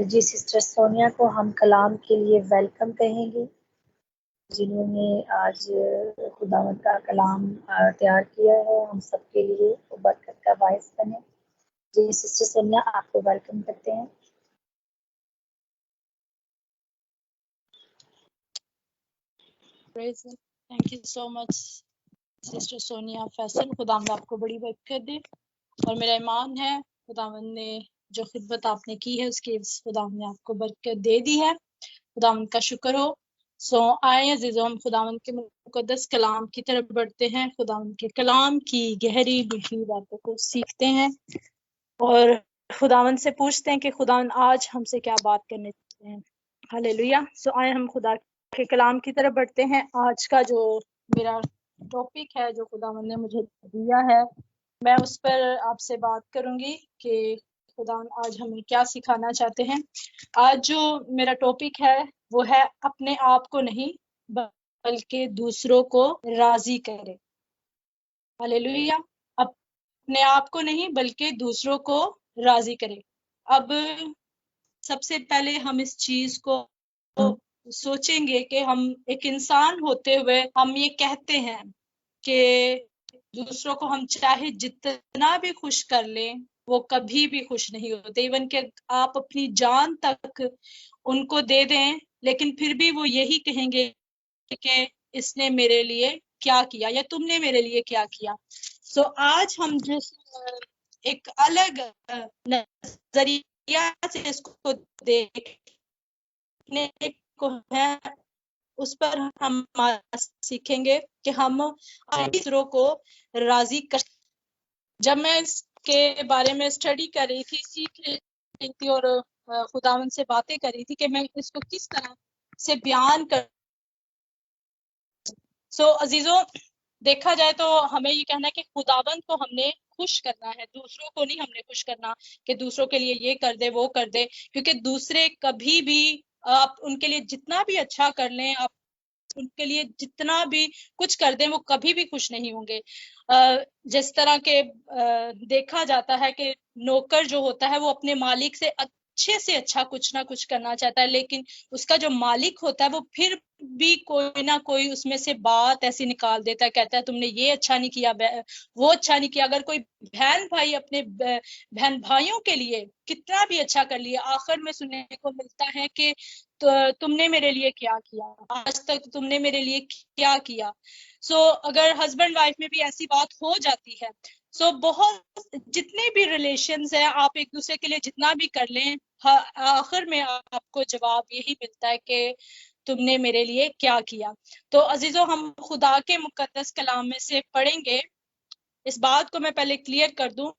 جی sister Sonia کو ہم کلام کے لیے ویلکم کہیں گے، جنہوں نے آج خداوند کا کلام تیار کیا ہے ہم سب کے لیے، وہ برکت کا باعث بنے۔ جی سسٹر سونیا آپ کو ویلکم کرتے ہیں۔ Thank you so much sister Sonia Faisal, خداوند آپ کو بڑی برکت دے، اور میرا ایمان ہے خداوند نے جو خدمت آپ نے کی ہے اس کے خداوند نے آپ کو برکت دے دی ہے، خداوند کا شکر ہو۔ آئے عزیزو، ہم خداوند کے مقدس کلام کی طرف بڑھتے ہیں، خداوند کے کلام کی گہری میٹھی باتوں کو سیکھتے ہیں اور خداوند سے پوچھتے ہیں کہ خداوند آج ہم سے کیا بات کرنے چاہتے ہیں۔ ہاللیلویا۔ آئے ہم خدا کے کلام کی طرف بڑھتے ہیں۔ آج کا جو میرا ٹاپک ہے جو خداوند نے مجھے دیا ہے، میں اس پر آپ سے بات کروں گی کہ خداوند آج ہمیں کیا سکھانا چاہتے ہیں۔ آج جو میرا ٹاپک ہے وہ ہے اپنے آپ کو نہیں بلکہ دوسروں کو راضی کرے۔ ہاللیلویا۔ اپنے آپ کو نہیں بلکہ دوسروں کو راضی کرے۔ اب سب سے پہلے ہم اس چیز کو سوچیں گے کہ ہم ایک انسان ہوتے ہوئے ہم یہ کہتے ہیں کہ دوسروں کو ہم چاہے جتنا بھی خوش کر لیں وہ کبھی بھی خوش نہیں ہوتے، ایون کہ آپ اپنی جان تک ان کو دے دیں لیکن پھر بھی وہ یہی کہیں گے کہ اس نے میرے لیے کیا کیا یا تم نے میرے لیے کیا کیا۔ آج ہم جس ایک الگ نظریہ سے اس کو دیکھنے کو ہے اس پر ہم سیکھیں گے کہ ہم دوسروں کو راضی کر۔ جب میں اس کے بارے میں اسٹڈی کر رہی تھی، سیکھ رہی تھی اور خداوند سے باتیں کر رہی تھی کہ میں اس کو کس طرح سے بیان کر۔ عزیزوں، دیکھا جائے تو ہمیں یہ کہنا ہے کہ خداوند کو ہم نے خوش کرنا ہے، دوسروں کو نہیں ہم نے خوش کرنا کہ دوسروں کے لیے یہ کر دے وہ کر دے، کیونکہ دوسرے کبھی بھی آپ ان کے لیے جتنا بھی اچھا کر لیں، آپ ان کے لیے جتنا بھی کچھ کر دیں، وہ کبھی بھی خوش نہیں ہوں گے۔ جس طرح کے دیکھا جاتا ہے کہ نوکر جو ہوتا ہے وہ اپنے مالک سے اچھے سے اچھا کچھ نہ کچھ کرنا چاہتا ہے، لیکن اس کا جو مالک ہوتا ہے وہ پھر بھی کوئی نہ کوئی اس میں سے بات ایسی نکال دیتا ہے، کہتا ہے تم نے یہ اچھا نہیں کیا، وہ اچھا نہیں کیا۔ اگر کوئی بہن بھائی اپنے بہن بھائیوں کے لیے کتنا بھی اچھا کر لیا، آخر میں سننے کو ملتا ہے کہ تم نے میرے لیے کیا کیا، آج تک تم نے میرے لیے کیا کیا۔ اگر ہسبینڈ وائف میں بھی ایسی بات ہو جاتی ہے، بہت جتنے بھی ریلیشنز ہیں، آپ ایک دوسرے کے لیے جتنا بھی کر لیں، آخر میں آپ کو جواب یہی ملتا ہے کہ تم نے میرے لیے کیا کیا۔ تو عزیزو، ہم خدا کے مقدس کلام میں سے پڑھیں گے۔ اس بات کو میں پہلے کلیئر کر دوں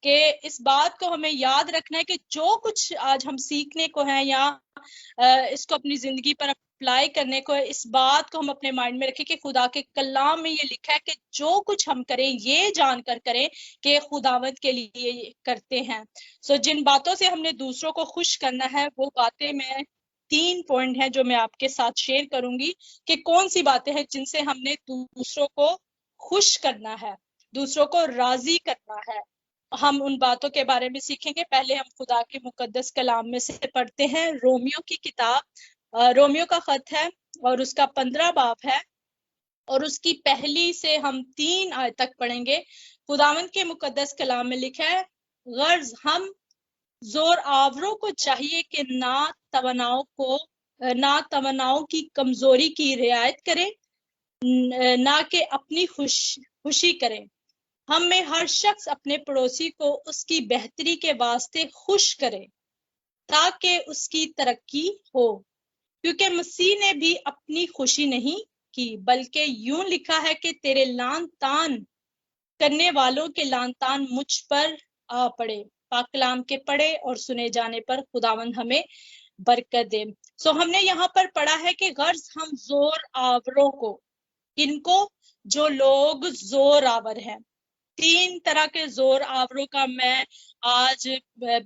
کہ اس بات کو ہمیں یاد رکھنا ہے کہ جو کچھ آج ہم سیکھنے کو ہیں یا اس کو اپنی زندگی پر اپلائی کرنے کو ہے، اس بات کو ہم اپنے مائنڈ میں رکھیں کہ خدا کے کلام میں یہ لکھا ہے کہ جو کچھ ہم کریں یہ جان کر کریں کہ خداوند کے لیے کرتے ہیں۔ جن باتوں سے ہم نے دوسروں کو خوش کرنا ہے، وہ باتیں میں 3 پوائنٹ ہیں جو میں آپ کے ساتھ شیئر کروں گی کہ کون سی باتیں ہیں جن سے ہم نے دوسروں کو خوش کرنا ہے، دوسروں کو راضی کرنا ہے۔ ہم ان باتوں کے بارے میں سیکھیں گے۔ پہلے ہم خدا کے مقدس کلام میں سے پڑھتے ہیں رومیو کی کتاب، رومیو کا خط ہے اور اس کا 15 باب ہے، اور اس کی پہلی سے ہم 3 آیت تک پڑھیں گے۔ خداوند کے مقدس کلام میں لکھا ہے، غرض ہم زور آوروں کو چاہیے کہ نہ تواناؤں کی کمزوری کی رعایت کریں، نہ کہ اپنی خوشی کریں۔ ہم میں ہر شخص اپنے پڑوسی کو اس کی بہتری کے واسطے خوش کرے تاکہ اس کی ترقی ہو، کیونکہ مسیح نے بھی اپنی خوشی نہیں کی، بلکہ یوں لکھا ہے کہ تیرے لعن طعن کرنے والوں کے لعن طعن مجھ پر آ پڑے۔ پاک کلام کے پڑھے اور سنے جانے پر خداوند ہمیں برکت دے۔ ہم نے یہاں پر پڑھا ہے کہ غرض ہم زور آوروں کو، ان کو جو لوگ زور آور ہیں، 3 طرح کے زور آوروں کا میں آج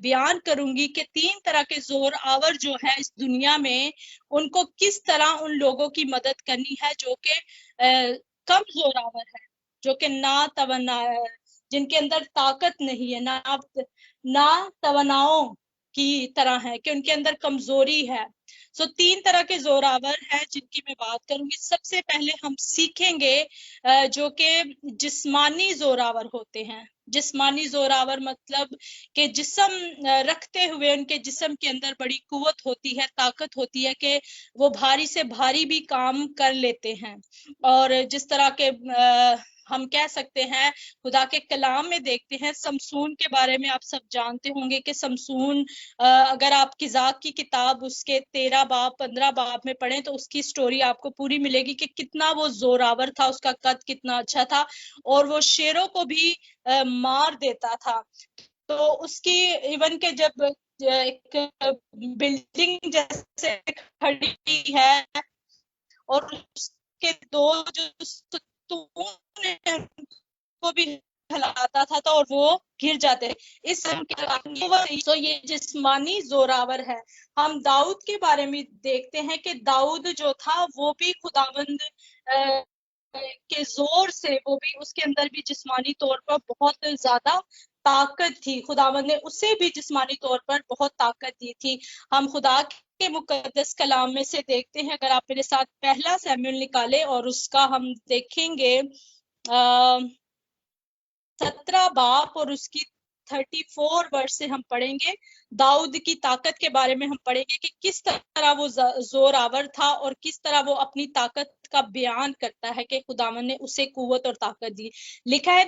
بیان کروں گی کہ 3 طرح کے زور آور جو ہے اس دنیا میں، ان کو کس طرح ان لوگوں کی مدد کرنی ہے جو کہ کم زور آور ہے، جو کہ جن کے اندر طاقت نہیں ہے، نہ تواناؤں کی طرح ہیں کہ ان کے اندر کمزوری ہے. سو 3 طرح کے زوراور ہیں جن کی میں بات کروں گی. سب سے پہلے ہم سیکھیں گے جو کہ جسمانی زوراور ہوتے ہیں. جسمانی زوراور مطلب کہ جسم رکھتے ہوئے ان کے جسم کے اندر بڑی قوت ہوتی ہے، طاقت ہوتی ہے کہ وہ بھاری سے بھاری بھی کام کر لیتے ہیں. اور جس طرح کے ہم کہہ سکتے ہیں خدا کے کلام میں دیکھتے ہیں، سمسون کے بارے میں آپ سب جانتے ہوں گے کہ سمسون اگر آپ قضاء کی کتاب اس کے 13 باب 15 باب میں پڑھیں تو اس کی سٹوری آپ کو پوری ملے گی کہ کتنا وہ زوراور تھا، اس کا قد کتنا اچھا تھا اور وہ شیروں کو بھی مار دیتا تھا. تو اس کی ایون کہ جب ایک بلڈنگ جیسے کھڑی ہے اور اس کے 2 جو ستون ہیں کو بھی ہلاتا تھا تو اور وہ گر جاتے. اس تو یہ جسمانی زوراور ہے. ہم داؤد کے بارے میں دیکھتے ہیں کہ داؤد جو تھا وہ بھی خداوند کے زور سے، وہ بھی اس کے اندر بھی جسمانی طور پر بہت زیادہ طاقت تھی. خداوند نے اسے بھی جسمانی طور پر بہت طاقت دی تھی. ہم خدا کے مقدس کلام میں سے دیکھتے ہیں، اگر آپ میرے ساتھ پہلا سیموئیل نکالے اور اس کا ہم دیکھیں گے 17 باب اور اس کی 34 ورس سے ہم پڑھیں گے. داؤد کی طاقت کے بارے میں ہم پڑھیں گے کہ کس طرح وہ زور آور تھا اور کس طرح وہ اپنی طاقت کا بیان کرتا ہے کہ خداوند نے اسے قوت اور طاقت دی. لکھا ہے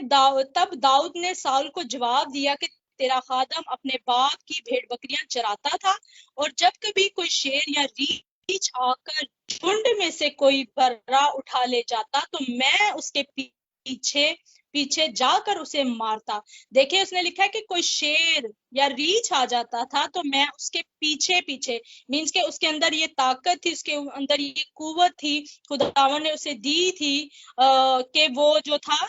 تب داؤد نے ساؤل کو جواب دیا کہ تیرا خادم اپنے باپ کی بھیڑ بکریاں چراتا تھا اور جب کبھی کوئی شیر یا ریچھ آ کر جھنڈ میں سے کوئی برا اٹھا لے جاتا تو میں اس کے پیچھے جا کر اسے مارتا. دیکھیں اس نے لکھا ہے کہ کوئی شیر یا ریچھ آ جاتا تھا تو میں اس کے پیچھے مینس کہ اس کے اندر یہ طاقت تھی، اس کے اندر یہ قوت تھی، خداوند نے اسے دی تھی کہ وہ جو تھا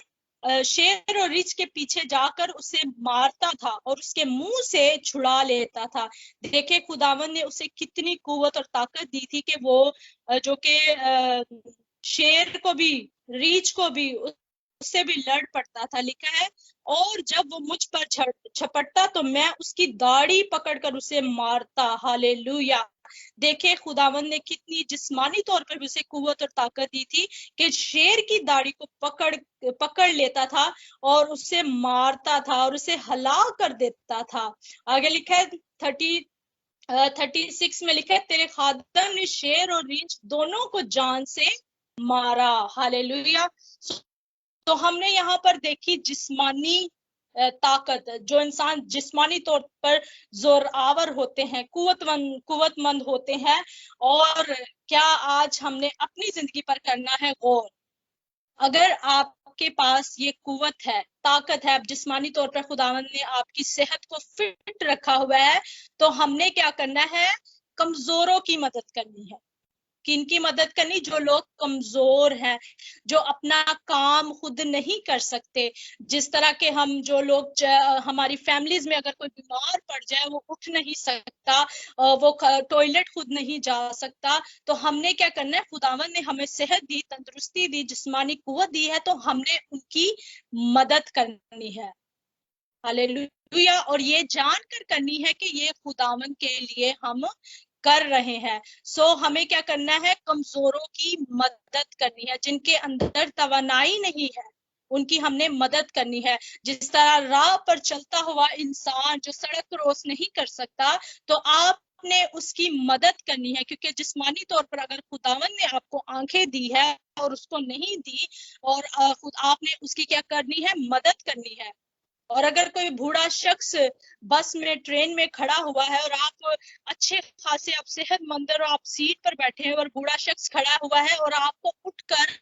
شیر اور ریچھ کے پیچھے جا کر اسے مارتا تھا اور اس کے منہ سے چھڑا لیتا تھا. دیکھیں خداوند نے اسے کتنی قوت اور طاقت دی تھی کہ وہ جو کہ شیر کو بھی ریچھ کو بھی اس سے بھی لڑ پڑتا تھا. لکھا ہے اور جب وہ مجھ پر چھپٹتا تو میں اس کی داڑھی پکڑ کر اسے مارتا. ہالےلویا. دیکھیں خداوند نے کتنی جسمانی طور پر اسے قوت اور طاقت دی تھی کہ شیر کی داڑھی کو پکڑ لیتا تھا اور اسے مارتا تھا اور اسے ہلاک کر دیتا تھا. آگے لکھا ہے 36 میں لکھا ہے تیرے خادم نے شیر اور ریچھ دونوں کو جان سے مارا. ہالےلویا. تو ہم نے یہاں پر دیکھی جسمانی طاقت، جو انسان جسمانی طور پر زور آور ہوتے ہیں، قوت مند ہوتے ہیں. اور کیا آج ہم نے اپنی زندگی پر کرنا ہے غور. اگر آپ کے پاس یہ قوت ہے، طاقت ہے، جسمانی طور پر خداوند نے آپ کی صحت کو فٹ رکھا ہوا ہے تو ہم نے کیا کرنا ہے؟ کمزوروں کی مدد کرنی ہے. کن کی مدد کرنی؟ جو لوگ کمزور ہیں، جو اپنا کام خود نہیں کر سکتے. جس طرح کہ ہم جو لوگ ہماری فیملیز میں اگر کوئی بیمار پڑ جائے، وہ اٹھ نہیں سکتا، وہ ٹوائلٹ خود نہیں جا سکتا، تو ہم نے کیا کرنا ہے؟ خداوند نے ہمیں صحت دی، تندرستی دی، جسمانی قوت دی ہے تو ہم نے ان کی مدد کرنی ہے. ہالےلویا. اور یہ جان کر کرنی ہے کہ یہ خداوند کے لیے ہم کر رہے ہیں. سو ہمیں کیا کرنا ہے؟ کمزوروں کی مدد کرنی ہے. جن کے اندر توانائی نہیں ہے ان کی ہم نے مدد کرنی ہے. جس طرح راہ پر چلتا ہوا انسان جو سڑک کراس نہیں کر سکتا تو آپ نے اس کی مدد کرنی ہے، کیونکہ جسمانی طور پر اگر خداوند نے آپ کو آنکھیں دی ہے اور اس کو نہیں دی اور خود آپ نے اس کی کیا کرنی ہے؟ مدد کرنی ہے. اور اگر کوئی بوڑھا شخص بس میں ٹرین میں کھڑا ہوا ہے اور آپ اچھے خاصے آپ صحت مند اور آپ سیٹ پر بیٹھے ہیں اور بوڑھا شخص کھڑا ہوا ہے اور آپ کو اٹھ کر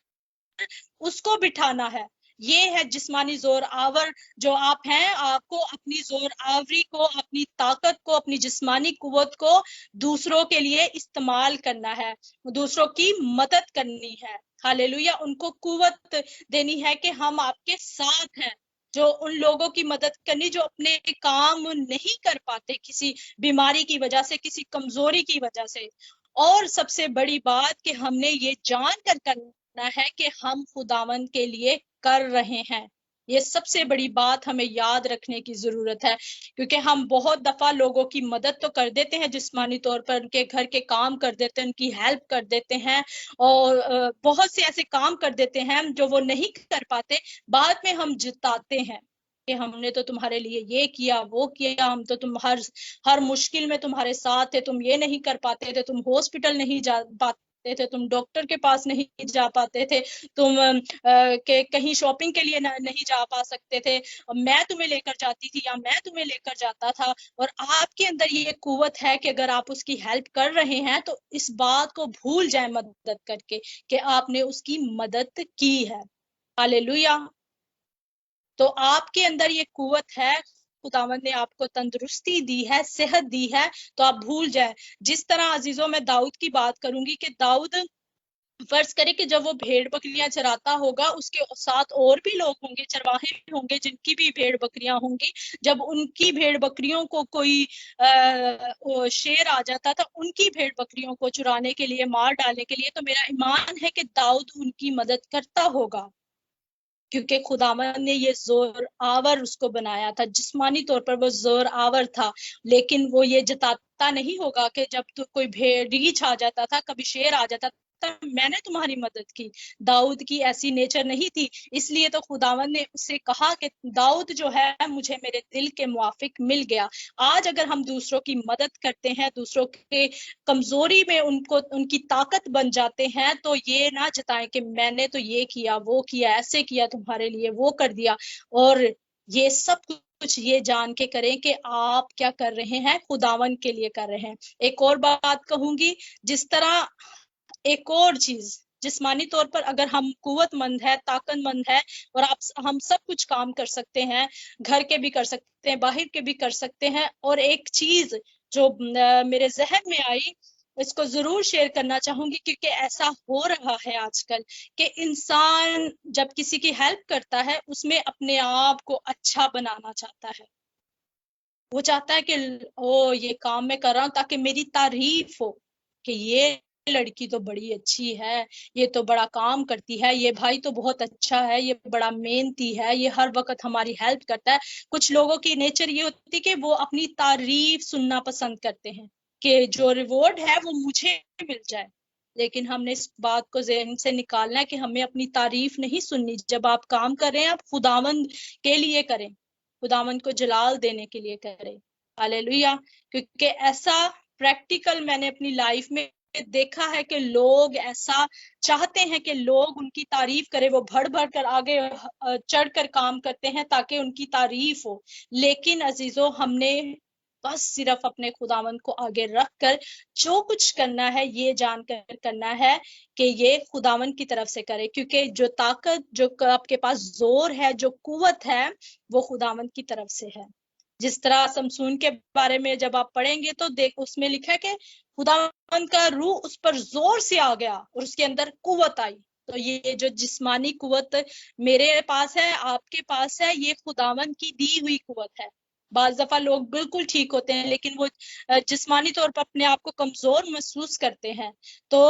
اس کو بٹھانا ہے، یہ ہے جسمانی زور آور جو آپ ہیں. آپ کو اپنی زور آوری کو، اپنی طاقت کو، اپنی جسمانی قوت کو دوسروں کے لیے استعمال کرنا ہے، دوسروں کی مدد کرنی ہے. ہالےلویا. ان کو قوت دینی ہے کہ ہم آپ کے ساتھ ہیں. جو ان لوگوں کی مدد کرنی جو اپنے کام نہیں کر پاتے کسی بیماری کی وجہ سے، کسی کمزوری کی وجہ سے. اور سب سے بڑی بات کہ ہم نے یہ جان کر کرنا ہے کہ ہم خداوند کے لیے کر رہے ہیں، یہ سب سے بڑی بات ہمیں یاد رکھنے کی ضرورت ہے، کیونکہ ہم بہت دفعہ لوگوں کی مدد تو کر دیتے ہیں جسمانی طور پر، ان کے گھر کے کام کر دیتے ہیں، ان کی ہیلپ کر دیتے ہیں، اور بہت سے ایسے کام کر دیتے ہیں جو وہ نہیں کر پاتے، بعد میں ہم جتاتے ہیں کہ ہم نے تو تمہارے لیے یہ کیا وہ کیا، ہم تو تم ہر مشکل میں تمہارے ساتھ تھے، تم یہ نہیں کر پاتے تھے، تم ہاسپٹل نہیں جا پاتے تھے، تم ڈاکٹر کے پاس نہیں جا پاتے تھے، تم کہیں شاپنگ کے لیے نہیں جا پا سکتے تھے، میں تمہیں لے کر جاتی تھی یا میں تمہیں لے کر جاتا تھا۔ اور آپ کے اندر یہ قوت ہے کہ اگر آپ اس کی ہیلپ کر رہے ہیں تو اس بات کو بھول جائیں مدد کر کے کہ آپ نے اس کی مدد کی ہے۔ ہاللیلویا۔ تو آپ کے اندر یہ قوت ہے، خداوند نے آپ کو تندرستی دی ہے، صحت دی ہے، تو آپ بھول جائیں۔ جس طرح عزیزوں میں داؤد کی بات کروں گی کہ داؤد فرض کرے کہ جب وہ بھیڑ بکریاں چراتا ہوگا، اس کے ساتھ اور بھی لوگ ہوں گے، چرواہے بھی ہوں گے جن کی بھی بھیڑ بکریاں ہوں گی، جب ان کی بھیڑ بکریوں کو کوئی شیر آ جاتا تھا ان کی بھیڑ بکریوں کو چرانے کے لیے، مار ڈالنے کے لیے، تو میرا ایمان ہے کہ داؤد ان کی مدد کرتا ہوگا، کیونکہ خداوند نے یہ زور آور اس کو بنایا تھا، جسمانی طور پر وہ زور آور تھا، لیکن وہ یہ جتاتا نہیں ہوگا کہ جب تو کوئی ریچھ آ جاتا تھا، کبھی شیر آ جاتا تھا، میں نے تمہاری مدد کی۔ داؤد کی ایسی نیچر نہیں تھی، اس لیے تو خداوند نے اس سے کہا کہ داؤد جو ہے مجھے میرے دل کے موافق مل گیا۔ آج اگر ہم دوسروں کی مدد کرتے ہیں، دوسروں کے کمزوری میں ان کی طاقت بن جاتے ہیں، تو یہ نہ جتائیں کہ میں نے تو یہ کیا وہ کیا، ایسے کیا تمہارے لیے، وہ کر دیا، اور یہ سب کچھ یہ جان کے کریں کہ آپ کیا کر رہے ہیں، خداوند کے لیے کر رہے ہیں۔ ایک اور بات کہوں گی، جس طرح ایک اور چیز جسمانی طور پر اگر ہم قوت مند ہے، طاقت مند ہے، اور ہم سب کچھ کام کر سکتے ہیں، گھر کے بھی کر سکتے ہیں، باہر کے بھی کر سکتے ہیں، اور ایک چیز جو میرے ذہن میں آئی اس کو ضرور شیئر کرنا چاہوں گی، کیونکہ ایسا ہو رہا ہے آج کل کہ انسان جب کسی کی ہیلپ کرتا ہے اس میں اپنے آپ کو اچھا بنانا چاہتا ہے، وہ چاہتا ہے کہ یہ کام میں کر رہا ہوں تاکہ میری تعریف ہو کہ یہ لڑکی تو بڑی اچھی ہے، یہ تو بڑا کام کرتی ہے، یہ بھائی تو بہت اچھا ہے، یہ بڑا محنتی ہے، یہ ہر وقت ہماری ہیلپ کرتا ہے۔ کچھ لوگوں کی نیچر یہ ہوتی ہے کہ وہ اپنی تعریف سننا پسند کرتے ہیں کہ جو ریوارڈ ہے وہ مجھے مل جائے، لیکن ہم نے اس بات کو ذہن سے نکالنا ہے کہ ہمیں اپنی تعریف نہیں سننی۔ جب آپ کام کر رہے ہیں آپ خداوند کے لیے کریں، خداوند کو جلال دینے کے لیے کریں۔ ہاللیلویا۔ کیونکہ ایسا پریکٹیکل میں نے اپنی لائف میں دیکھا ہے کہ لوگ ایسا چاہتے ہیں کہ لوگ ان کی تعریف کرے، وہ بڑھ بڑھ کر آگے چڑھ کر کام کرتے ہیں تاکہ ان کی تعریف ہو، لیکن عزیزو ہم نے بس صرف اپنے خداوند کو آگے رکھ کر جو کچھ کرنا ہے یہ جان کر کرنا ہے کہ یہ خداوند کی طرف سے کرے، کیونکہ جو طاقت، جو آپ کے پاس زور ہے، جو قوت ہے، وہ خداوند کی طرف سے ہے۔ جس طرح سمسون کے بارے میں جب آپ پڑھیں گے تو اس میں لکھا ہے کہ خداوند کا روح اس پر زور سے آ گیا اور اس کے اندر قوت آئی۔ تو یہ جو جسمانی قوت میرے پاس ہے، آپ کے پاس ہے، یہ خداوند کی دی ہوئی قوت ہے۔ بعض دفعہ لوگ بالکل ٹھیک ہوتے ہیں لیکن وہ جسمانی طور پر اپنے آپ کو کمزور محسوس کرتے ہیں، تو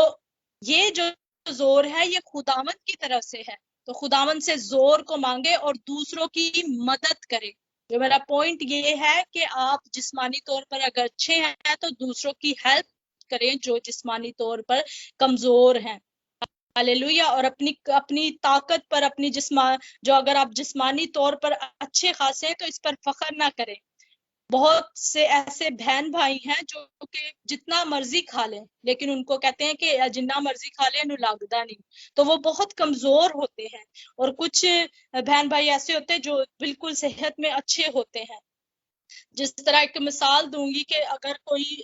یہ جو زور ہے یہ خداوند کی طرف سے ہے، تو خداوند سے زور کو مانگے اور دوسروں کی مدد کرے۔ جو میرا پوائنٹ یہ ہے کہ آپ جسمانی طور پر اگر اچھے ہیں تو دوسروں کی ہیلپ کریں جو جسمانی طور پر کمزور ہیں۔ ہاللیلویا۔ اور اپنی طاقت پر، جو اگر آپ جسمانی طور پر اچھے خاصے ہیں تو اس پر فخر نہ کریں۔ بہت سے ایسے بہن بھائی ہیں جو کہ جتنا مرضی کھا لیں، لیکن ان کو کہتے ہیں کہ جتنا مرضی کھا لیں انہوں لگتا نہیں، تو وہ بہت کمزور ہوتے ہیں۔ اور کچھ بہن بھائی ایسے ہوتے ہیں جو بالکل صحت میں اچھے ہوتے ہیں۔ جس طرح ایک مثال دوں گی کہ اگر کوئی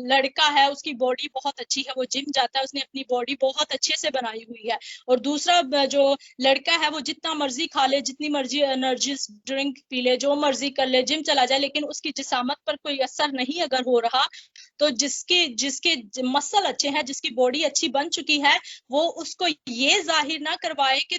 لڑکا ہے، اس کی باڈی بہت اچھی ہے، وہ جم جاتا ہے، اس نے اپنی باڈی بہت اچھے سے بنائی ہوئی ہے، اور دوسرا جو لڑکا ہے وہ جتنا مرضی کھا لے، جتنی مرضی انرجی ڈرنک پی لے، جو مرضی کر لے، جم چلا جائے، لیکن اس کی جسامت پر کوئی اثر نہیں اگر ہو رہا، تو جس کے مسل اچھے ہیں، جس کی باڈی اچھی بن چکی ہے، وہ اس کو یہ ظاہر نہ کروائے کہ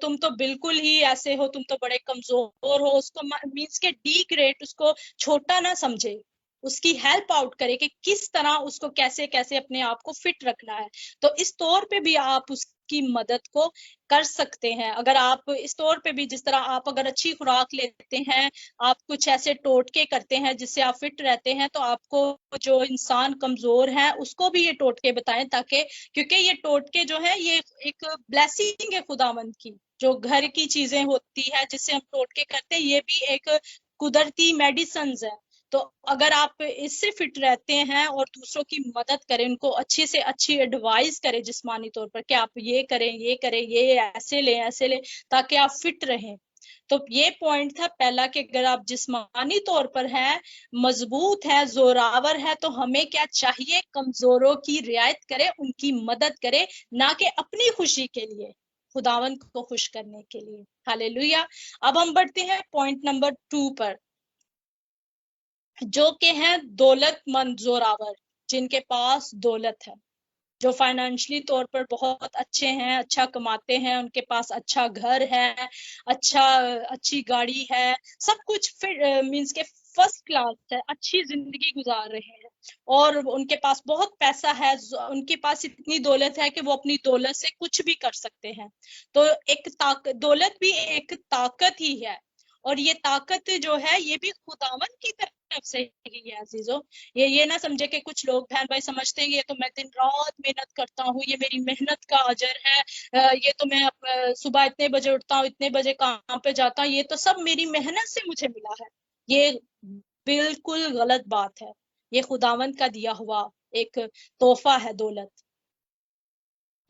تم تو بالکل ہی ایسے ہو، تم تو بڑے کمزور ہو، اس کو مینس کے ڈی گریڈ، اس کو چھوٹا نہ سمجھے، اس کی ہیلپ آؤٹ کرے کہ کس طرح اس کو کیسے اپنے آپ کو فٹ رکھنا ہے۔ تو اس طور پہ بھی آپ اس کی مدد کو کر سکتے ہیں. اگر آپ اس طور پہ بھی جس طرح آپ اگر اچھی خوراک لیتے ہیں, آپ کچھ ایسے ٹوٹکے کرتے ہیں جس سے آپ فٹ رہتے ہیں, تو آپ کو جو انسان کمزور ہے اس کو بھی یہ ٹوٹکے بتائیں, تاکہ کیونکہ یہ ٹوٹکے جو ہے یہ ایک بلیسنگ ہے خداوند کی. جو گھر کی چیزیں ہوتی ہے جس سے ہم ٹوٹکے کرتے ہیں, یہ بھی ایک قدرتی میڈیسنز ہے. تو اگر آپ اس سے فٹ رہتے ہیں اور دوسروں کی مدد کریں, ان کو اچھی سے اچھی ایڈوائز کریں جسمانی طور پر کہ آپ یہ کریں, یہ ایسے لیں تاکہ آپ فٹ رہیں. تو یہ پوائنٹ تھا پہلا کہ اگر آپ جسمانی طور پر ہیں, مضبوط ہے, زوراور ہے, تو ہمیں کیا چاہیے, کمزوروں کی رعایت کرے, ان کی مدد کرے, نہ کہ اپنی خوشی کے لیے, خداوند کو خوش کرنے کے لیے. ہاللیلویا. اب ہم بڑھتے ہیں پوائنٹ نمبر 2 پر, جو کہ ہیں دولت مند زوراور, جن کے پاس دولت ہے, جو فائنینشلی طور پر بہت اچھے ہیں, اچھا کماتے ہیں, ان کے پاس اچھا گھر ہے, اچھی گاڑی ہے, سب کچھ مینس کے فرسٹ کلاس ہے, اچھی زندگی گزار رہے ہیں, اور ان کے پاس بہت پیسہ ہے, ان کے پاس اتنی دولت ہے کہ وہ اپنی دولت سے کچھ بھی کر سکتے ہیں. تو ایک دولت بھی ایک طاقت ہی ہے, اور یہ طاقت جو ہے یہ بھی خداوند کی طرف سے ہی ہے عزیزو. یہ نہ سمجھے کہ کچھ لوگ بہن بھائی سمجھتے ہیں یہ تو میں دن رات محنت کرتا ہوں, یہ میری محنت کا اجر ہے, یہ تو میں صبح اتنے بجے اٹھتا ہوں, اتنے بجے کام پہ جاتا ہوں, یہ تو سب میری محنت سے مجھے ملا ہے. یہ بالکل غلط بات ہے. یہ خداوند کا دیا ہوا ایک تحفہ ہے دولت.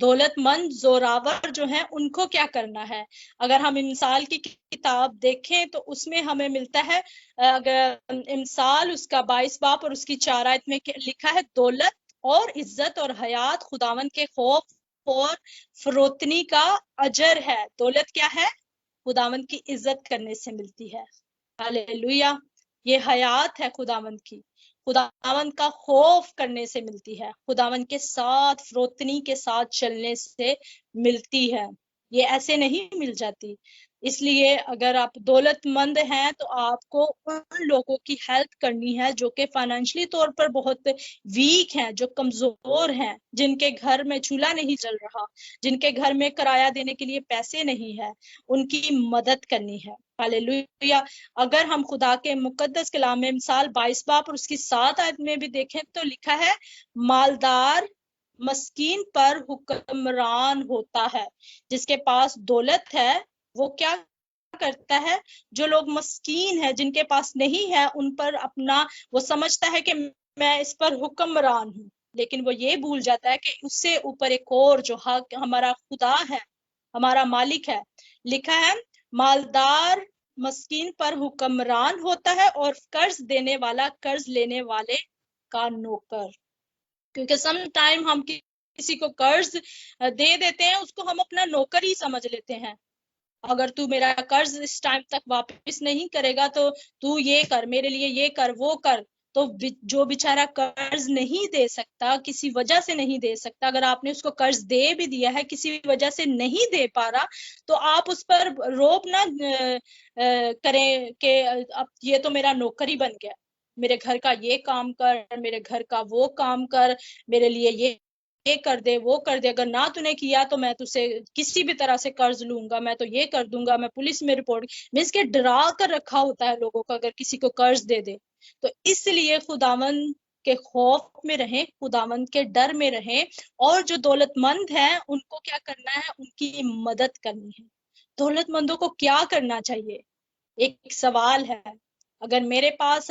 دولت مند زوراور جو ہیں ان کو کیا کرنا ہے, اگر ہم امثال کی کتاب دیکھیں تو اس میں ہمیں ملتا ہے, اگر امثال اس کا 22 باب اور اس کی 4 آیت میں لکھا ہے, دولت اور عزت اور حیات خداوند کے خوف اور فروتنی کا اجر ہے. دولت کیا ہے, خداوند کی عزت کرنے سے ملتی ہے. ہاللیلویا. یہ حیات ہے خداوند کی, خداوند کا خوف کرنے سے ملتی ہے, خداوند کے ساتھ فروتنی کے ساتھ چلنے سے ملتی ہے. یہ ایسے نہیں مل جاتی. اس لیے اگر آپ دولت مند ہیں تو آپ کو ان لوگوں کی ہیلپ کرنی ہے جو کہ فائنینشلی طور پر بہت ویک ہیں, جو کمزور ہیں, جن کے گھر میں چولہا نہیں جل رہا, جن کے گھر میں کرایہ دینے کے لیے پیسے نہیں ہے, ان کی مدد کرنی ہے. ہاللیلویا. اگر ہم خدا کے مقدس کلام میں مثال 22 باب اور اس کی 7 آیت میں بھی دیکھیں تو لکھا ہے, مالدار مسکین پر حکمران ہوتا ہے. جس کے پاس دولت ہے وہ کیا کرتا ہے, جو لوگ مسکین ہیں, جن کے پاس نہیں ہے, ان پر اپنا وہ سمجھتا ہے کہ میں اس پر حکمران ہوں, لیکن وہ یہ بھول جاتا ہے کہ اس سے اوپر ایک اور جو حق ہمارا خدا ہے, ہمارا مالک ہے. لکھا ہے, مالدار مسکین پر حکمران ہوتا ہے اور قرض دینے والا قرض لینے والے کا نوکر. کیونکہ سم ٹائم ہم کسی کو قرض دے دیتے ہیں, اس کو ہم اپنا نوکر ہی سمجھ لیتے ہیں. اگر تو میرا قرض اس ٹائم تک واپس نہیں کرے گا تو یہ کر, میرے لیے یہ کر, وہ کر. تو جو بیچارہ قرض نہیں دے سکتا, کسی وجہ سے نہیں دے سکتا, اگر آپ نے اس کو قرض دے بھی دیا ہے, کسی وجہ سے نہیں دے پا رہا, تو آپ اس پر روب نہ کریں کہ اب یہ تو میرا نوکر ہی بن گیا, میرے گھر کا یہ کام کر, میرے گھر کا وہ کام کر, میرے لیے یہ کر دے, وہ کر دے, اگر نہ تو نے کیا تو میں تجھے کسی بھی طرح سے قرض لوں گا, میں تو یہ کر دوں گا, میں پولیس میں رپورٹ. مینس کے ڈرا کر رکھا ہوتا ہے لوگوں کو اگر کسی کو قرض دے دے. تو اس لیے خداوند کے خوف میں رہیں, خداوند کے ڈر میں رہیں, اور جو دولت مند ہیں ان کو کیا کرنا ہے, ان کی مدد کرنی ہے. دولت مندوں کو کیا کرنا چاہیے, ایک سوال ہے. اگر میرے پاس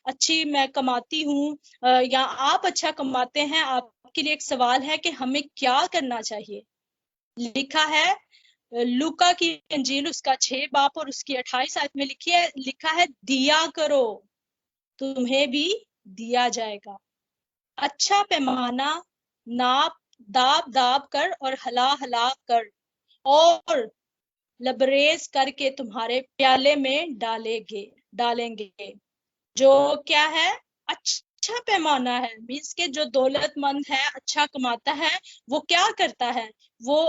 اچھی میں کماتی ہوں یا آپ اچھا کماتے ہیں, آپ کے لیے ایک سوال ہے کہ ہمیں کیا کرنا چاہیے. لکھا ہے لوکا کی انجیل اس کا 6 باب اور اس کی 28 آیت میں لکھا ہے, دیا کرو تمہیں بھی دیا جائے گا, اچھا پیمانہ ناپ داب داب کر اور ہلا ہلا کر, اور لبریز کر کے تمہارے پیالے میں ڈالیں گے. جو کیا ہے, اچھا پیمانہ ہے, مینس کہ جو دولت مند ہے, اچھا کماتا ہے, وہ کیا کرتا ہے, وہ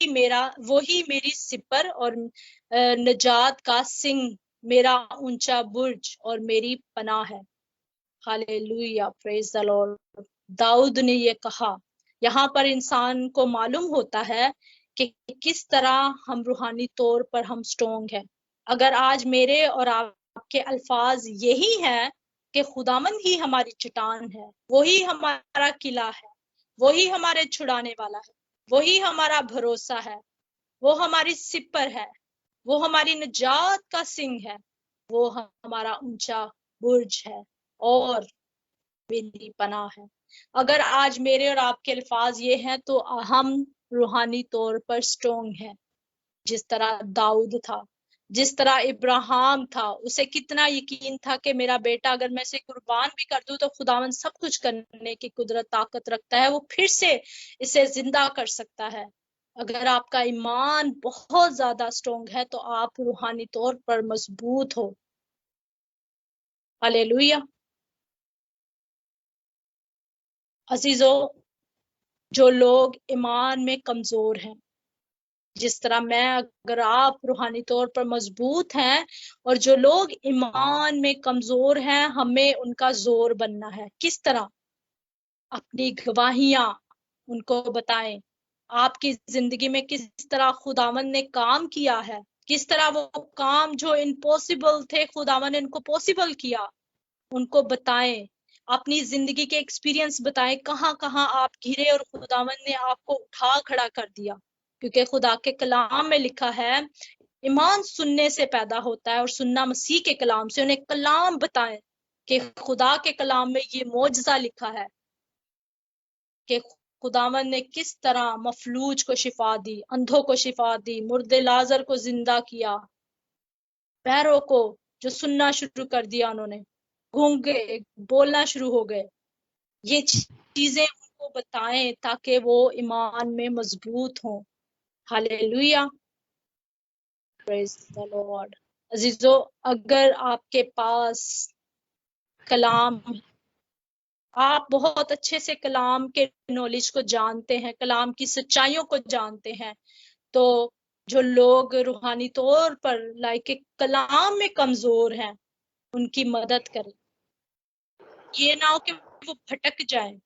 وہی میری سپر اور نجات کا سنگ، میرا اونچا برج اور میری پناہ ہے۔ ہاللیلویہ، پریز دی لارڈ۔ داؤد نے یہ کہا۔ یہاں پر انسان کو معلوم ہوتا ہے کہ کس طرح ہم روحانی طور پر ہم سٹرونگ ہیں۔ اگر آج میرے اور آپ کے الفاظ یہی ہیں کہ خداوند ہی ہماری چٹان ہے، وہی ہمارا قلعہ ہے، وہی ہمارے چھڑانے والا ہے، وہی ہمارا بھروسہ ہے، وہ ہماری سپر ہے، وہ ہماری نجات کا سنگ ہے، وہ ہمارا اونچا برج ہے اور میری پناہ ہے۔ اگر آج میرے اور آپ کے الفاظ یہ ہیں تو ہم روحانی طور پر سٹرونگ ہیں، جس طرح داؤد تھا، جس طرح ابراہیم تھا۔ اسے کتنا یقین تھا کہ میرا بیٹا اگر میں اسے قربان بھی کر دوں تو خداوند سب کچھ کرنے کی قدرت طاقت رکھتا ہے، وہ پھر سے اسے زندہ کر سکتا ہے۔ اگر آپ کا ایمان بہت زیادہ سٹرونگ ہے تو آپ روحانی طور پر مضبوط ہو۔ ہاللیلویہ۔ عزیزو، جو لوگ ایمان میں کمزور ہیں، جس طرح میں، اگر آپ روحانی طور پر مضبوط ہیں، اور جو لوگ ایمان میں کمزور ہیں، ہمیں ان کا زور بننا ہے۔ کس طرح؟ اپنی گواہیاں ان کو بتائیں۔ آپ کی زندگی میں کس طرح خداوند نے کام کیا ہے، کس طرح وہ کام جو امپوسیبل تھے خداوند نے ان کو پوسیبل کیا، ان کو بتائیں۔ اپنی زندگی کے ایکسپیرینس بتائیں، کہاں کہاں آپ گرے اور خداوند نے آپ کو اٹھا کھڑا کر دیا۔ کیونکہ خدا کے کلام میں لکھا ہے ایمان سننے سے پیدا ہوتا ہے اور سننا مسیح کے کلام سے۔ انہیں کلام بتائیں کہ خدا کے کلام میں یہ معجزہ لکھا ہے کہ خداوند نے کس طرح مفلوج کو شفا دی، اندھوں کو شفا دی، مردے لازر کو زندہ کیا، بہروں کو جو سننا شروع کر دیا انہوں نے، گونگے بولنا شروع ہو گئے۔ یہ چیزیں ان کو بتائیں تاکہ وہ ایمان میں مضبوط ہوں۔ ہاللیلویہ، پریز دی لارڈ۔ عزیزو، اگر آپ کے پاس کلام، آپ بہت اچھے سے کلام کے نالج کو جانتے ہیں، کلام کی سچائیوں کو جانتے ہیں، تو جو لوگ روحانی طور پر کلام میں کمزور ہیں ان کی مدد کریں۔ یہ نہ ہو کہ وہ بھٹک جائیں،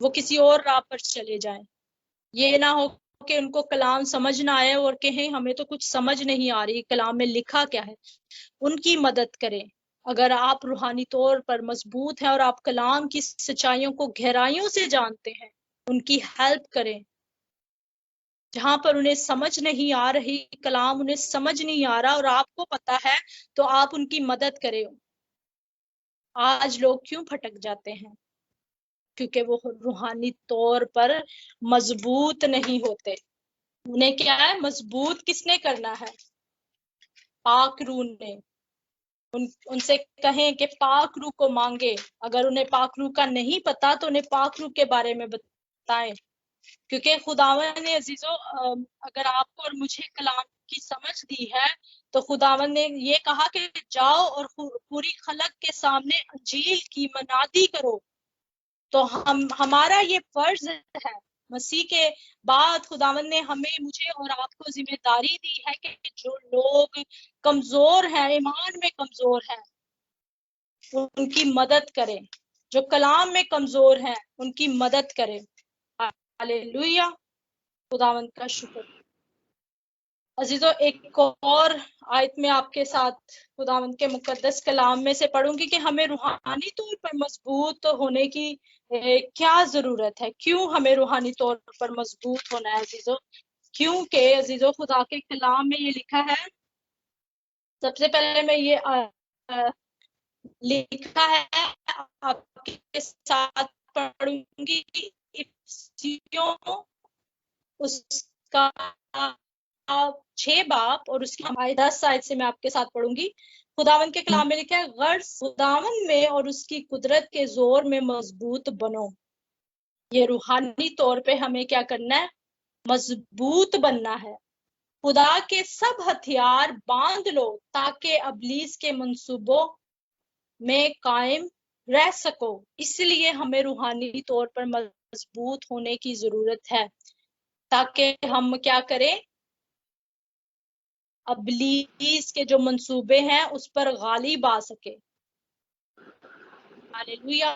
وہ کسی اور راہ پر چلے جائیں۔ یہ نہ ہو کہ ان کو کلام سمجھ نہ آئے اور کہیں ہمیں تو کچھ سمجھ نہیں آ رہی، کلام میں لکھا کیا ہے۔ ان کی مدد کریں۔ اگر آپ روحانی طور پر مضبوط ہیں اور آپ کلام کی سچائیوں کو گہرائیوں سے جانتے ہیں، ان کی ہیلپ کریں۔ جہاں پر انہیں سمجھ نہیں آ رہی، کلام انہیں سمجھ نہیں آ رہا اور آپ کو پتا ہے، تو آپ ان کی مدد کریں۔ آج لوگ کیوں پھٹک جاتے ہیں؟ کیونکہ وہ روحانی طور پر مضبوط نہیں ہوتے۔ انہیں کیا ہے؟ مضبوط کس نے کرنا ہے؟ پاک روح نے۔ ان سے کہیں کہ پاک روح کو مانگے۔ اگر انہیں پاک روح کا نہیں پتا تو انہیں پاک روح کے بارے میں بتائیں۔ کیونکہ خداوند نے عزیزو، اگر آپ کو اور مجھے کلام کی سمجھ دی ہے تو خداوند نے یہ کہا کہ جاؤ اور پوری خلق کے سامنے انجیل کی منادی کرو۔ تو ہمارا یہ فرض ہے۔ مسیح کے بعد خداوند نے ہمیں، مجھے اور آپ کو ذمہ داری دی ہے کہ جو لوگ کمزور ہیں، ایمان میں کمزور ہیں، ان کی مدد کریں۔ جو کلام میں کمزور ہیں ان کی مدد کریں۔ ہاللیلویہ، خداوند کا شکر۔ عزیزو، ایک اور آیت میں آپ کے ساتھ خداوند کے مقدس کلام میں سے پڑھوں گی کہ ہمیں روحانی طور پر مضبوط ہونے کی کیا ضرورت ہے، کیوں ہمیں روحانی طور پر مضبوط ہونا ہے عزیزو۔ کیونکہ عزیزو خدا کے کلام میں یہ لکھا ہے، سب سے پہلے میں یہ لکھا ہے آپ کے ساتھ پڑھوں گی، اس کا 6 باب اور اس کی 10 آیت سے میں آپ کے ساتھ پڑھوں گی۔ خداوند کے کلام میں لکھا ہے، غرض خداوند میں اور اس کی قدرت کے زور میں مضبوط بنو۔ یہ روحانی طور پہ ہمیں کیا کرنا ہے؟ مضبوط بننا ہے۔ خدا کے سب ہتھیار باندھ لو تاکہ ابلیس کے منصوبوں میں قائم رہ سکو۔ اس لیے ہمیں روحانی طور پر مضبوط ہونے کی ضرورت ہے۔ تاکہ ہم کیا کریں، ابلیس کے جو منصوبے ہیں اس پر غالب آ سکے. ہاللویا.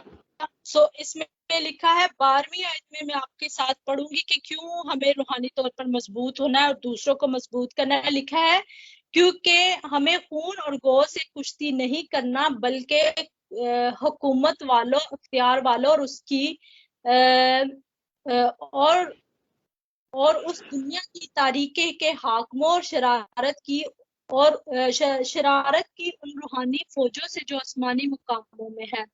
سو اس میں لکھا ہے 12ویں آیت میں آپ کے ساتھ پڑھوں گی کہ کیوں ہمیں روحانی طور پر مضبوط ہونا ہے اور دوسروں کو مضبوط کرنا ہے. لکھا ہے کیونکہ ہمیں خون اور گوشت سے کشتی نہیں کرنا بلکہ حکومت والوں، اختیار والوں اور اس کی اور اس دنیا کی تاریکی کے حاکموں اور شرارت کی ان روحانی فوجوں سے جو آسمانی مقاموں میں ہے.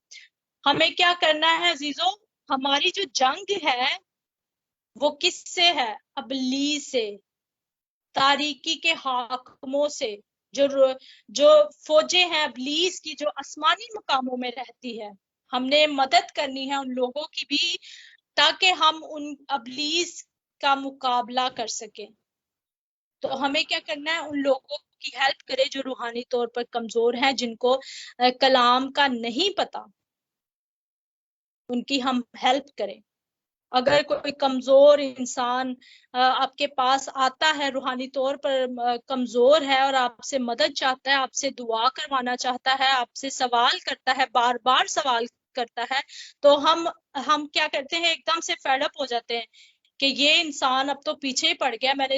ہمیں کیا کرنا ہے عزیزو؟ ہماری جو جنگ ہے وہ کس سے ہے؟ ابلیس سے، تاریکی کے حاکموں سے، جو فوجیں ہیں ابلیس کی جو آسمانی مقاموں میں رہتی ہے. ہم نے مدد کرنی ہے ان لوگوں کی بھی تاکہ ہم ان ابلیس کا مقابلہ کر سکیں. تو ہمیں کیا کرنا ہے؟ ان لوگوں کی ہیلپ کرے جو روحانی طور پر کمزور ہیں، جن کو کلام کا نہیں پتا، ان کی ہم ہیلپ کریں. اگر کوئی کمزور انسان آپ کے پاس آتا ہے، روحانی طور پر کمزور ہے اور آپ سے مدد چاہتا ہے، آپ سے دعا کروانا چاہتا ہے، آپ سے سوال کرتا ہے، بار بار سوال کرتا ہے، تو ہم کیا کرتے ہیں؟ ایک دم سے فیڈ اپ ہو جاتے ہیں کہ یہ انسان اب تو پیچھے ہی پڑ گیا. میں نے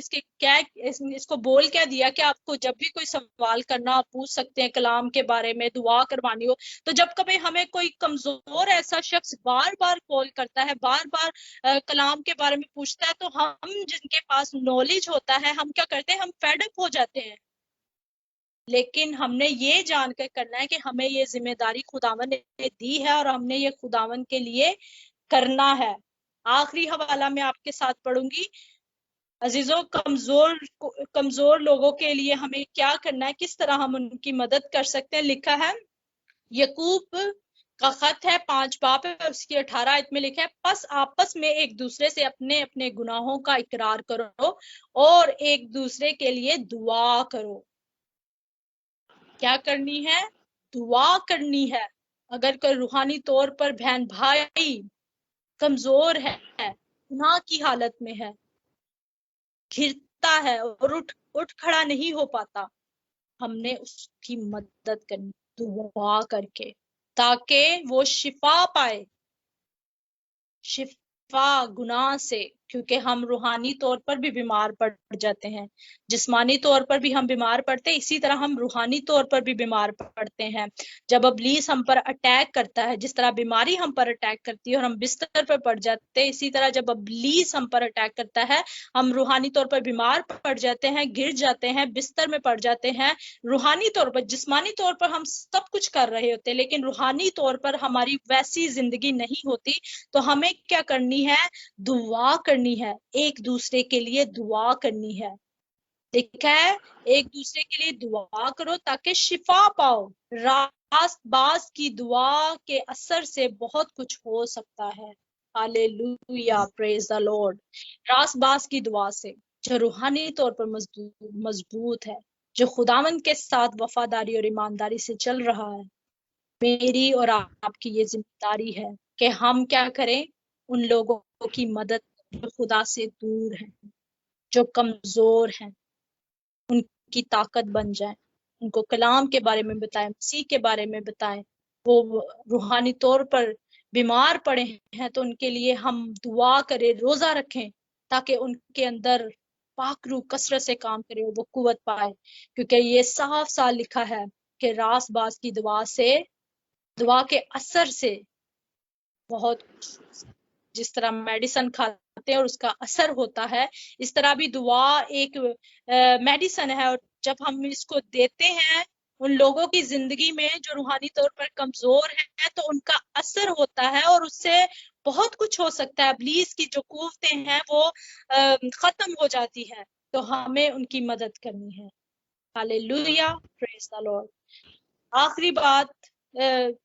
اس کو بول کیا دیا کہ آپ کو جب بھی کوئی سوال کرنا آپ پوچھ سکتے ہیں کلام کے بارے میں، دعا کروانی ہو. تو جب کبھی ہمیں کوئی کمزور ایسا شخص بار بار کال کرتا ہے، بار بار کلام کے بارے میں پوچھتا ہے، تو ہم جن کے پاس نالج ہوتا ہے ہم کیا کرتے ہیں؟ ہم فیڈ اپ ہو جاتے ہیں. لیکن ہم نے یہ جان کر کرنا ہے کہ ہمیں یہ ذمہ داری خداوند نے دی ہے اور ہم نے یہ خداوند کے لیے کرنا ہے. آخری حوالہ میں آپ کے ساتھ پڑھوں گی. عزیزوں، کمزور لوگوں کے لیے ہمیں کیا کرنا ہے، کس طرح ہم ان کی مدد کر سکتے ہیں. لکھا ہے یعقوب کا خط ہے 5 باب ہے، اس کی 18 آیت میں لکھا ہے پس آپس میں ایک دوسرے سے اپنے اپنے گناہوں کا اقرار کرو اور ایک دوسرے کے لیے دعا کرو. کیا کرنی ہے؟ دعا کرنی ہے. اگر کوئی روحانی طور پر بہن بھائی کمزور ہے، گناہ کی حالت میں ہے، گرتا ہے اور اٹھ کھڑا نہیں ہو پاتا، ہم نے اس کی مدد کرنی دعا کر کے تاکہ وہ شفا پائے، شفا گناہ سے. کیونکہ ہم روحانی طور پر بھی بیمار پڑ جاتے ہیں، جسمانی طور پر بھی ہم بیمار پڑتے ہیں، اسی طرح ہم روحانی طور پر بھی بیمار پڑتے ہیں. جب ابلیس ہم پر اٹیک کرتا ہے، جس طرح بیماری ہم پر اٹیک کرتی ہے اور ہم بستر پر پڑ جاتے ہیں، اسی طرح جب ابلیس ہم پر اٹیک کرتا ہے ہم روحانی طور پر بیمار پڑ جاتے ہیں، گر جاتے ہیں، بستر میں پڑ جاتے ہیں. روحانی طور پر، جسمانی طور پر ہم سب کچھ کر رہے ہوتے ہیں لیکن روحانی طور پر ہماری ویسی زندگی نہیں ہوتی. تو ہمیں کیا کرنی ہے؟ دعا کرنی ہے، ایک دوسرے کے لیے دعا کرنی ہے. لکھا ہے ایک دوسرے کے لیے دعا کرو تاکہ شفا پاؤ. راست باز کی دعا کے اثر سے بہت کچھ ہو سکتا ہے. ہاللویا، پریز دی لارڈ. راست باز کی دعا سے، جو روحانی طور پر مضبوط ہے، جو خداوند کے ساتھ وفاداری اور ایمانداری سے چل رہا ہے. میری اور آپ کی یہ ذمہ داری ہے کہ ہم کیا کریں؟ ان لوگوں کی مدد جو خدا سے دور ہیں، جو کمزور ہیں، ان کی طاقت بن جائیں، ان کو کلام کے بارے میں بتائیں، مسیح کے بارے میں بتائیں. وہ روحانی طور پر بیمار پڑے ہیں تو ان کے لیے ہم دعا کریں، روزہ رکھیں تاکہ ان کے اندر پاک روح کثرت سے کام کرے، وہ قوت پائے. کیونکہ یہ صاف صاف لکھا ہے کہ راست باز کی دعا کے اثر سے بہت کچھ، جس طرح میڈیسن کھاتے ہیں اور اس کا اثر ہوتا ہے، اس طرح بھی دعا ایک میڈیسن ہے. اور جب ہم اس کو دیتے ہیں ان لوگوں کی زندگی میں جو روحانی طور پر کمزور ہیں تو ان کا اثر ہوتا ہے اور اس سے بہت کچھ ہو سکتا ہے. ابلیس کی جو قوتیں ہیں وہ ختم ہو جاتی ہیں. تو ہمیں ان کی مدد کرنی ہے. ہاللویا، پریز دی لارڈ. آخری بات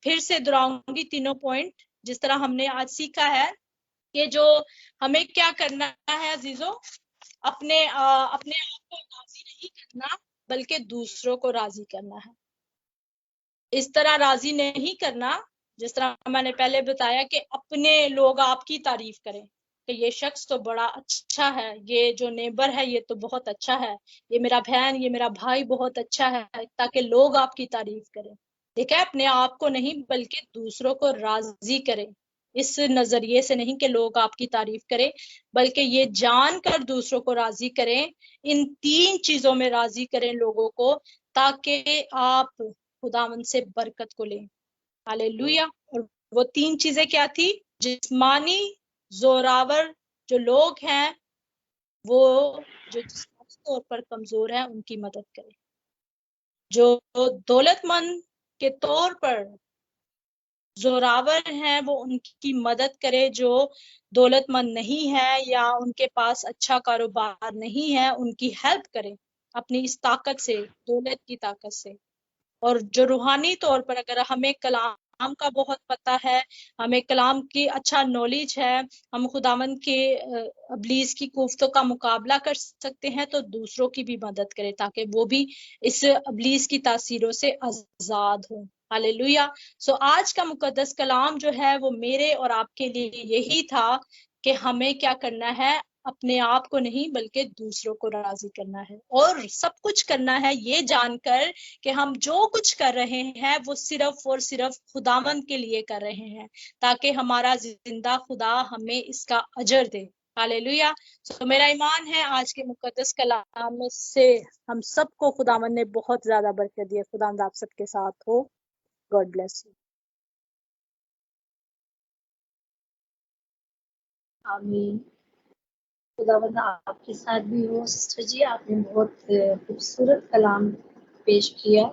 پھر سے دہراؤں گی تینوں پوائنٹ جس طرح ہم نے آج سیکھا ہے کہ جو ہمیں کیا کرنا ہے عزیزو، اپنے آپ کو راضی نہیں کرنا بلکہ دوسروں کو راضی کرنا ہے. اس طرح راضی نہیں کرنا جس طرح میں نے پہلے بتایا کہ اپنے لوگ آپ کی تعریف کریں. کہ یہ شخص تو بڑا اچھا ہے، یہ جو نیبر ہے یہ تو بہت اچھا ہے، یہ میرا بہن، یہ میرا بھائی بہت اچھا ہے، تاکہ لوگ آپ کی تعریف کریں. دیکھیں، اپنے آپ کو نہیں بلکہ دوسروں کو راضی کریں. اس نظریے سے نہیں کہ لوگ آپ کی تعریف کریں، بلکہ یہ جان کر دوسروں کو راضی کریں. ان 3 چیزوں میں راضی کریں لوگوں کو، تاکہ آپ خداوند سے برکت کو لیں. ہاللیلویا. اور وہ 3 چیزیں کیا تھی؟ جسمانی زوراور جو لوگ ہیں، وہ جو جسمانی طور پر کمزور ہیں ان کی مدد کریں. جو دولت مند کے طور پر زوراور ہیں وہ ان کی مدد کرے. جو دولت مند نہیں ہے یا ان کے پاس اچھا کاروبار نہیں ہے، ان کی ہیلپ کرے اپنی اس طاقت سے، دولت کی طاقت سے. اور جو روحانی طور پر اگر ہمیں کلام کا بہت پتہ ہے، ہمیں کلام کی اچھا نالج ہے، ہم خداوند کے ابلیس کی کوفتوں کا مقابلہ کر سکتے ہیں، تو دوسروں کی بھی مدد کرے تاکہ وہ بھی اس ابلیس کی تاثیروں سے آزاد ہوں. ہاللیلویا. آج کا مقدس کلام جو ہے وہ میرے اور آپ کے لیے یہی تھا کہ ہمیں کیا کرنا ہے، اپنے آپ کو نہیں بلکہ دوسروں کو راضی کرنا ہے، اور سب کچھ کرنا ہے یہ جان کر کہ ہم جو کچھ کر رہے ہیں وہ صرف اور صرف خداوند کے لیے کر رہے ہیں، تاکہ ہمارا زندہ خدا ہمیں اس کا اجر دے. ہاللیلویا. میرا ایمان ہے آج کے مقدس کلام سے ہم سب کو خداوند نے بہت زیادہ برکت دی ہے. خداوند آپ سب کے ساتھ ہو. God bless you. آمین. خداوند آپ کے ساتھ بھی ہو. سسٹر جی، آپ نے بہت خوبصورت کلام پیش کیا.